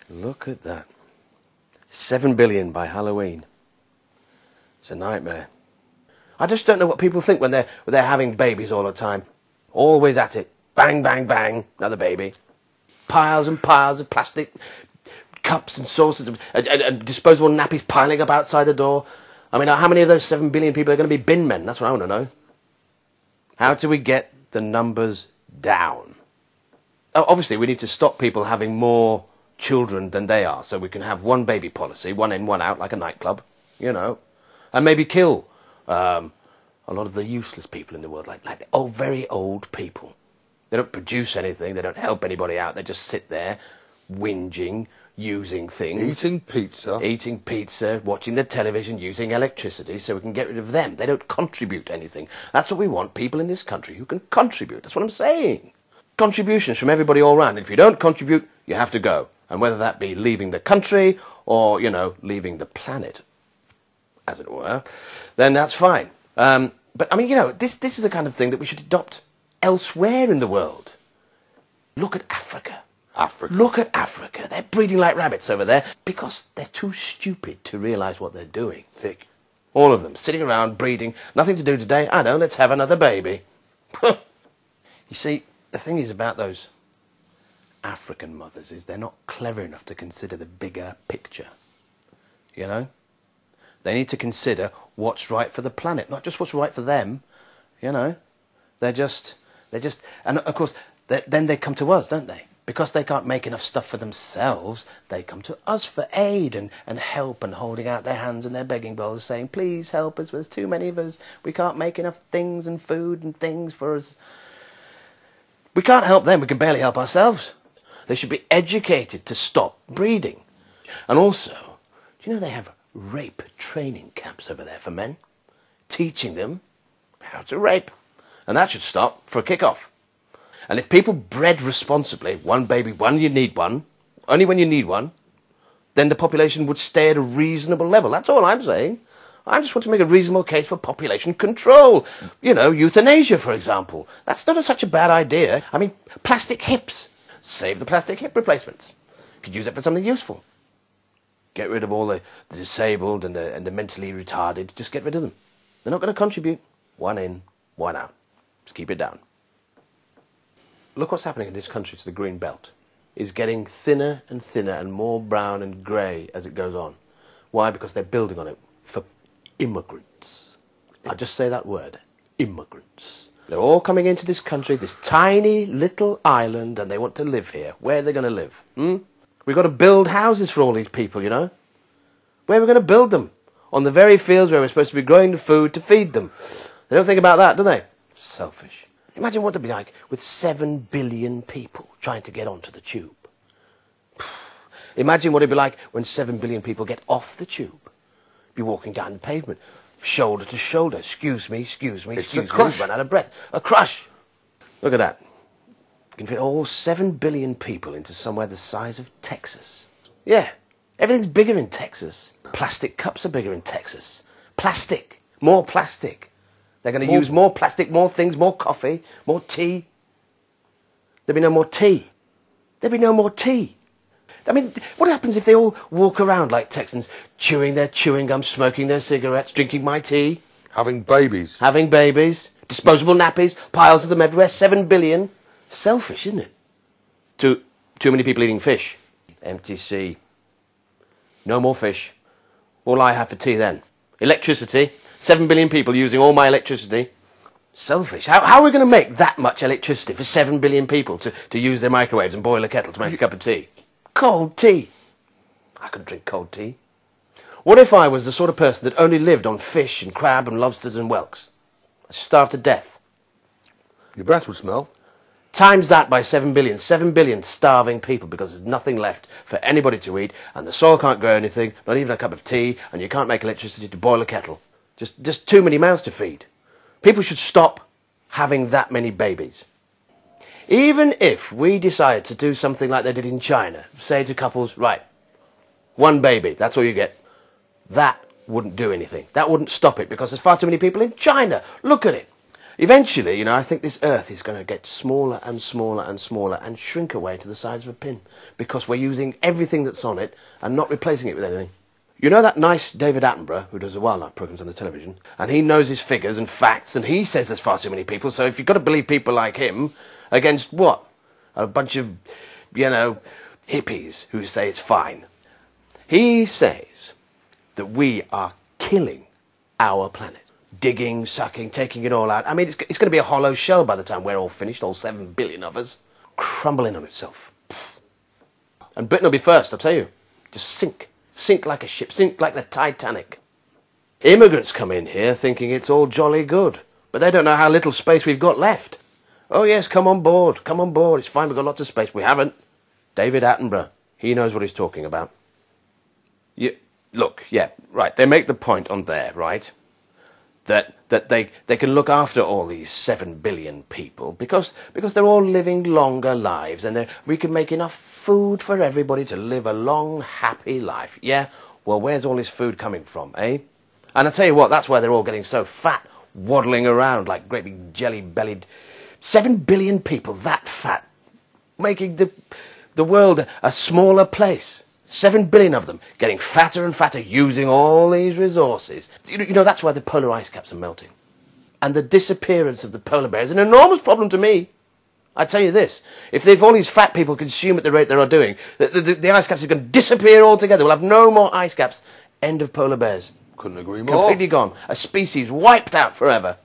Look at that. 7 billion by Halloween. It's a nightmare. I just don't know what people think when they're having babies all the time. Always at it. Bang, bang, bang. Another baby. Piles and piles of plastic cups and saucers and disposable nappies piling up outside the door. I mean, how many of those 7 billion people are going to be bin men? That's what I want to know. How do we get the numbers down? Oh, obviously, we need to stop people having more children than they are, so we can have one baby policy, one in, one out, like a nightclub, you know, and maybe kill a lot of the useless people in the world, like very old people. They don't produce anything, they don't help anybody out, they just sit there whinging, using things. Eating pizza, watching the television, using electricity, so we can get rid of them. They don't contribute anything. That's what we want, people in this country who can contribute. That's what I'm saying. Contributions from everybody all round. If you don't contribute, you have to go. And whether that be leaving the country or, you know, leaving the planet, as it were, then that's fine. But, I mean, you know, this is the kind of thing that we should adopt elsewhere in the world. Look at Africa. Look at Africa. They're breeding like rabbits over there because they're too stupid to realise what they're doing. Thick. All of them sitting around breeding. Nothing to do today. I know, let's have another baby. You see, the thing is about those African mothers is they're not clever enough to consider the bigger picture. You know? They need to consider what's right for the planet, not just what's right for them. You know? They're just, and of course, then they come to us, don't they? Because they can't make enough stuff for themselves, they come to us for aid and help and holding out their hands and their begging bowls saying, please help us, there's too many of us, we can't make enough things and food and things for us. We can't help them, we can barely help ourselves. They should be educated to stop breeding. And also, do you know they have rape training camps over there for men? Teaching them how to rape. And that should stop for a kick-off. And if people bred responsibly, one baby, one you need one, only when you need one, then the population would stay at a reasonable level. That's all I'm saying. I just want to make a reasonable case for population control. You know, euthanasia, for example. That's not such a bad idea. I mean, plastic hips. Save the plastic hip replacements. Could use it for something useful. Get rid of all the disabled and the mentally retarded. Just get rid of them. They're not going to contribute. One in, one out. Just keep it down. Look what's happening in this country to the green belt. It's getting thinner and thinner and more brown and grey as it goes on. Why? Because they're building on it for immigrants. I'll just say that word, immigrants. They're all coming into this country, this tiny little island, and they want to live here. Where are they going to live? We've got to build houses for all these people, you know. Where are we going to build them? On the very fields where we're supposed to be growing the food to feed them. They don't think about that, do they? Selfish. Imagine what it'd be like with 7 billion people trying to get onto the tube. Imagine what it'd be like when 7 billion people get off the tube. Be walking down the pavement, shoulder to shoulder. Excuse me, excuse me, excuse me. Run out of breath. A crush. Look at that. You can fit all 7 billion people into somewhere the size of Texas. Yeah, everything's bigger in Texas. Plastic cups are bigger in Texas. Plastic. More plastic. They're going to use more plastic, more things, more coffee, more tea. There'll be no more tea. There'll be no more tea. I mean, what happens if they all walk around like Texans, chewing their chewing gum, smoking their cigarettes, drinking my tea? Having babies. Having babies. Disposable nappies, piles of them everywhere, 7 billion. Selfish, isn't it? Too many people eating fish. Empty sea. No more fish. What will I have for tea then? Electricity. 7 billion people using all my electricity. Selfish. How are we going to make that much electricity for 7 billion people to use their microwaves and boil a kettle to make a cup of tea? Cold tea. I couldn't drink cold tea. What if I was the sort of person that only lived on fish and crab and lobsters and whelks? I'd starve to death. Your breath would smell. Times that by 7 billion. 7 billion starving people because there's nothing left for anybody to eat and the soil can't grow anything, not even a cup of tea, and you can't make electricity to boil a kettle. Just too many mouths to feed. People should stop having that many babies. Even if we decide to do something like they did in China, say to couples, right, 1 baby, that's all you get, that wouldn't do anything. That wouldn't stop it because there's far too many people in China. Look at it. Eventually, you know, I think this Earth is going to get smaller and smaller and smaller and shrink away to the size of a pin because we're using everything that's on it and not replacing it with anything. You know that nice David Attenborough who does the wildlife programmes on the television? And he knows his figures and facts, and he says there's far too many people, so if you've got to believe people like him against what? A bunch of, you know, hippies who say it's fine. He says that we are killing our planet. Digging, sucking, taking it all out. I mean, it's going to be a hollow shell by the time we're all finished, all 7 billion of us, crumbling on itself. And Britain will be first, I'll tell you. Just sink. Sink like a ship. Sink like the Titanic. Immigrants come in here thinking it's all jolly good, but they don't know how little space we've got left. Oh yes, come on board. Come on board. It's fine, we've got lots of space. We haven't. David Attenborough. He knows what he's talking about. Look, yeah, right. They make the point on there, right? That they can look after all these 7 billion people because they're all living longer lives and we can make enough food for everybody to live a long, happy life. Yeah? Well, where's all this food coming from, eh? And I tell you what, that's why they're all getting so fat, waddling around like great big jelly-bellied... 7 billion people that fat, making the world a smaller place. 7 billion of them, getting fatter and fatter, using all these resources. You know, that's why the polar ice caps are melting. And the disappearance of the polar bear is an enormous problem to me. I tell you this, if all these fat people consume at the rate they are doing, the ice caps are going to disappear altogether. We'll have no more ice caps. End of polar bears. Couldn't agree more. Completely gone. A species wiped out forever.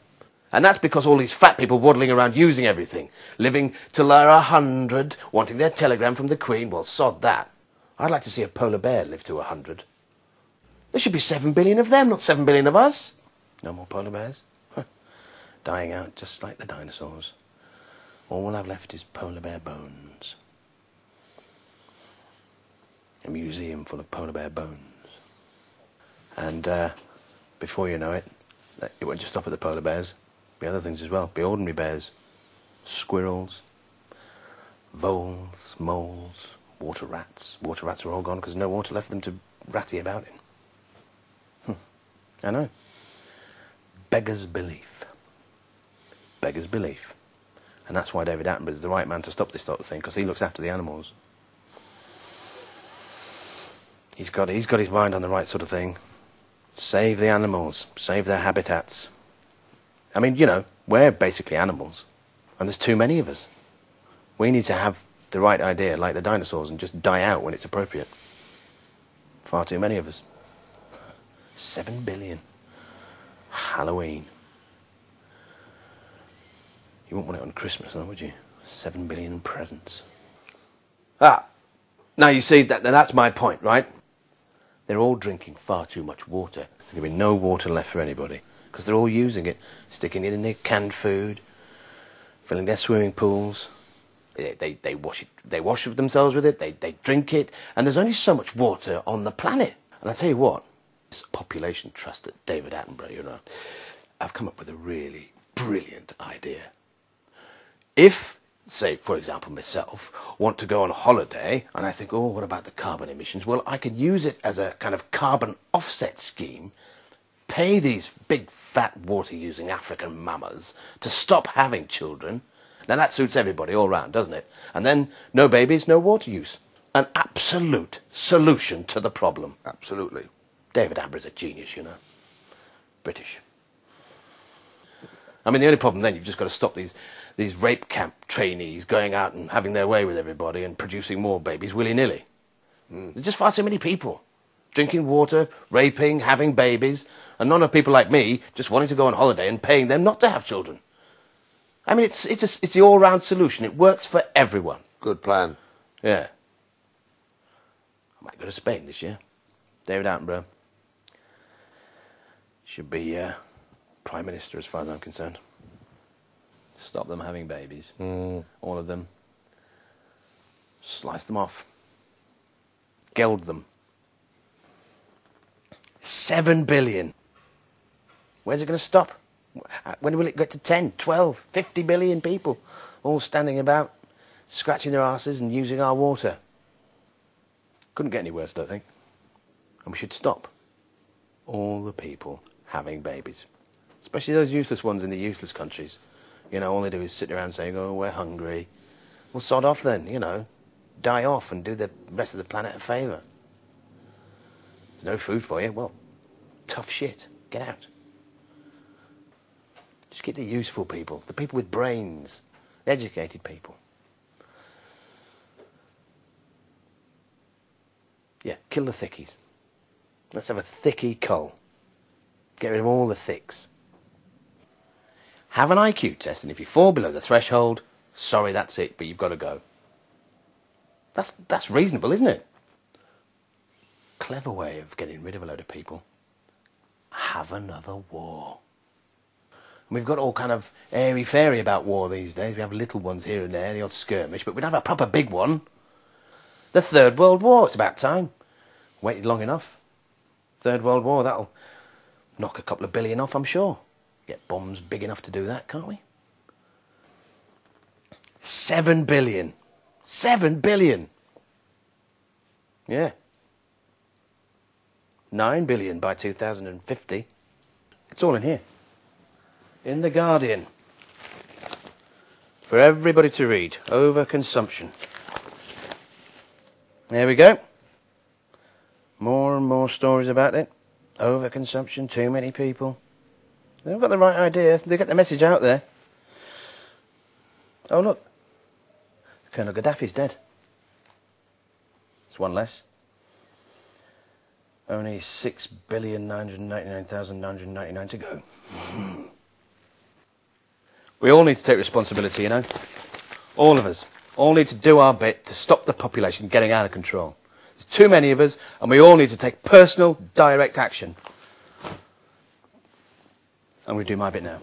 And that's because all these fat people waddling around using everything. Living till they're 100, wanting their telegram from the Queen. Well, sod that. I'd like to see a polar bear live to 100. There should be 7 billion of them, not 7 billion of us. No more polar bears. Dying out just like the dinosaurs. All we'll have left is polar bear bones. A museum full of polar bear bones. And before you know it, it won't just stop at the polar bears. Be other things as well. Be ordinary bears. Squirrels. Voles. Moles. Water rats. Water rats are all gone because no water left them to ratty about in. I know. Beggars belief. Beggars belief. And that's why David Attenborough is the right man to stop this sort of thing, because he looks after the animals. He's got his mind on the right sort of thing. Save the animals. Save their habitats. I mean, you know, we're basically animals. And there's too many of us. We need to have the right idea, like the dinosaurs, and just die out when it's appropriate. Far too many of us. 7 billion. Halloween. You wouldn't want it on Christmas, though, would you? 7 billion presents. Ah! Now, you see, that's my point, right? They're all drinking far too much water. There's going to be no water left for anybody, because they're all using it, sticking it in their canned food, filling their swimming pools. They wash themselves with it, they drink it, and there's only so much water on the planet. And I tell you what, this population trust at David Attenborough, you know, I've come up with a really brilliant idea. If, say, for example, myself, want to go on holiday, and I think, oh, what about the carbon emissions? Well, I could use it as a kind of carbon offset scheme, pay these big, fat, water-using African mamas to stop having children. Now, that suits everybody all round, doesn't it? And then, no babies, no water use. An absolute solution to the problem. Absolutely. David Attenborough's a genius, you know. British. I mean, the only problem then, you've just got to stop these rape camp trainees going out and having their way with everybody and producing more babies willy-nilly. There's just far too many people. Drinking water, raping, having babies, and not enough people like me just wanting to go on holiday and paying them not to have children. I mean, it's the all-round solution. It works for everyone. Good plan. Yeah. I might go to Spain this year. David Attenborough should be Prime Minister as far as I'm concerned. Stop them having babies. All of them. Slice them off. Geld them. 7 billion. Where's it going to stop? When will it get to 10, 12, 50 billion people all standing about, scratching their asses and using our water? Couldn't get any worse, I don't think. And we should stop all the people having babies. Especially those useless ones in the useless countries. You know, all they do is sit around saying, oh, we're hungry. Well, sod off then, you know. Die off and do the rest of the planet a favour. There's no food for you. Well, tough shit. Get out. Just keep the useful people, the people with brains, the educated people. Yeah, kill the thickies. Let's have a thickie cull. Get rid of all the thicks. Have an IQ test, and if you fall below the threshold, sorry, that's it, but you've got to go. That's reasonable, isn't it? Clever way of getting rid of a load of people. Have another war. And we've got all kind of airy-fairy about war these days. We have little ones here and there, the odd skirmish, but we don't have a proper big one. The Third World War, it's about time. Waited long enough. Third World War, that'll knock a couple of billion off, I'm sure. Get bombs big enough to do that, can't we? 7 billion. 7 billion. Yeah. 9 billion by 2050. It's all in here. In The Guardian. For everybody to read. Overconsumption. There we go. More and more stories about it. Overconsumption, too many people. They've got the right idea. They get the message out there. Oh, look. Colonel Gaddafi's dead. It's one less. Only 6,999,999 to go. We all need to take responsibility, you know. All of us. All need to do our bit to stop the population getting out of control. There's too many of us, and we all need to take personal, direct action. I'm going to do my bit now.